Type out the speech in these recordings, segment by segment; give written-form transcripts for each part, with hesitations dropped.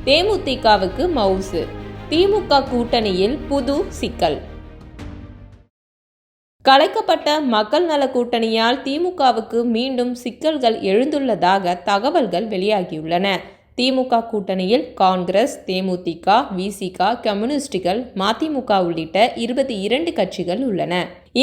தேமுதிகவுக்கு மவுசு. திமுக கூட்டணியில் புது சிக்கல். கலைக்கப்பட்ட மக்கள் நல கூட்டணியால் திமுகவுக்கு மீண்டும் சிக்கல்கள் எழுந்துள்ளதாக தகவல்கள் வெளியாகியுள்ளன. திமுக கூட்டணியில் காங்கிரஸ், தேமுதிக, விசிக, கம்யூனிஸ்டுகள், மதிமுக உள்ளிட்ட 22 கட்சிகள் உள்ளன.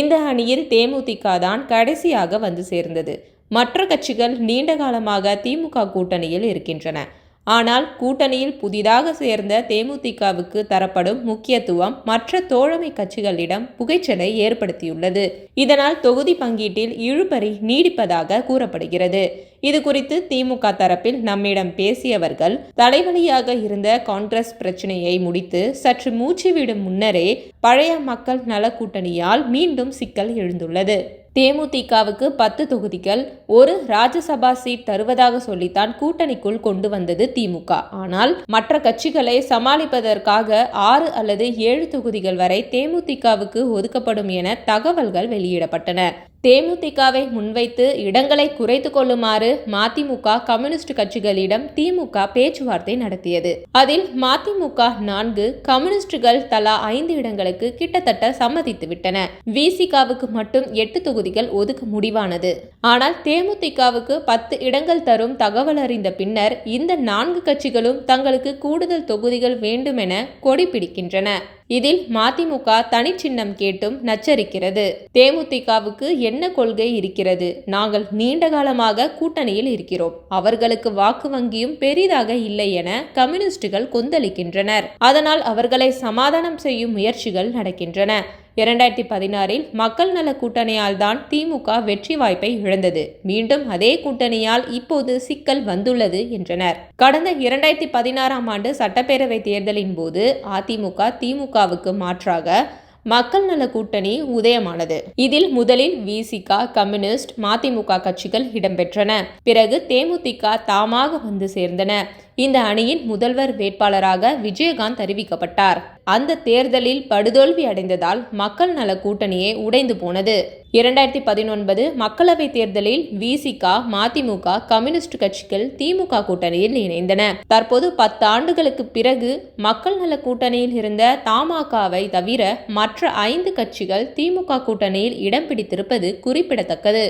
இந்த அணியில் தேமுதிக தான் கடைசியாக வந்து சேர்ந்தது. மற்ற கட்சிகள் நீண்ட காலமாக திமுக கூட்டணியில் இருக்கின்றன. ஆனால் கூட்டணியில் புதிதாக சேர்ந்த தேமுதிகவுக்கு தரப்படும் முக்கியத்துவம் மற்ற தோழமை கட்சிகளிடம் புகைச்சலை ஏற்படுத்தியுள்ளது. இதனால் தொகுதி பங்கீட்டில் இழுபறி நீடிப்பதாக கூறப்படுகிறது. இது குறித்து திமுக தரப்பில் நம்மிடம் பேசியவர்கள், தலைவலியாக இருந்த காங்கிரஸ் பிரச்சனையை முடித்து சற்று மூச்சு விடும் முன்னரே பழைய மக்கள் நல கூட்டணியால் மீண்டும் சிக்கல் எழுந்துள்ளது. தேமுதிகவுக்கு 10 தொகுதிகள், ஒரு ராஜ்யசபா சீட் தருவதாக சொல்லித்தான் கூட்டணிக்குள் கொண்டு வந்தது திமுக. ஆனால் மற்ற கட்சிகளை சமாளிப்பதற்காக 6 அல்லது 7 தொகுதிகள் வரை தேமுதிகவுக்கு ஒதுக்கப்படும் என தகவல்கள் வெளியிடப்பட்டன. தேமுதிகவை முன்வைத்து இடங்களை குறைத்து கொள்ளுமாறு மதிமுக, கம்யூனிஸ்ட் கட்சிகளிடம் திமுக பேச்சுவார்த்தை நடத்தியது. அதில் மதிமுக 4, கம்யூனிஸ்டுகள் தலா 5 இடங்களுக்கு கிட்டத்தட்ட சம்மதித்து விட்டன. விசிகவுக்கு மட்டும் 8 தொகுதிகள் ஒதுக்க முடிவானது. ஆனால் தேமுதிகவுக்கு 10 இடங்கள் தரும் தகவல் அறிந்த பின்னர் இந்த 4 கட்சிகளும் தங்களுக்கு கூடுதல் தொகுதிகள் வேண்டுமென கொடி பிடிக்கின்றன. இதில் மதிமுக தனிச்சின்னம் கேட்டும் நச்சரிக்கிறது. தேமுதிகவுக்கு என்ன கொள்கை இருக்கிறது? நாங்கள் நீண்ட காலமாக கூட்டணியில் இருக்கிறோம். அவர்களுக்கு வாக்கு வங்கியும் பெரிதாக இல்லை என கம்யூனிஸ்டுகள் கொந்தளிக்கின்றனர். அதனால் அவர்களை சமாதானம் செய்யும் முயற்சிகள் நடக்கின்றன. 2016இல் மக்கள் நல கூட்டணியால் தான் திமுக வெற்றி வாய்ப்பை இழந்தது. மீண்டும் அதே கூட்டணியால் இப்போது சிக்கல் வந்துள்ளது என்றனர். கடந்த 2016ஆம் ஆண்டு சட்டப்பேரவை தேர்தலின் போது அதிமுக திமுகவுக்கு மாற்றாக மக்கள் நல கூட்டணி உதயமானது. இதில் முதலில் விசிக, கம்யூனிஸ்ட், மதிமுக கட்சிகள் இடம்பெற்றன. பிறகு தேமுதிக தாமாக வந்து சேர்ந்தன. இந்த அணியின் முதல்வர் வேட்பாளராக விஜயகாந்த் அறிவிக்கப்பட்டார். அந்த தேர்தலில் படுதோல்வி அடைந்ததால் மக்கள் நல கூட்டணியே உடைந்து போனது. 2019 மக்களவை தேர்தலில் விசிக, மதிமுக, கம்யூனிஸ்ட் கட்சிகள் திமுக கூட்டணியில் இணைந்தன. தற்போது 10 ஆண்டுகளுக்கு பிறகு மக்கள் நல கூட்டணியில் இருந்த தமாகவை தவிர மற்ற 5 கட்சிகள் திமுக கூட்டணியில் இடம் பிடித்திருப்பது குறிப்பிடத்தக்கது.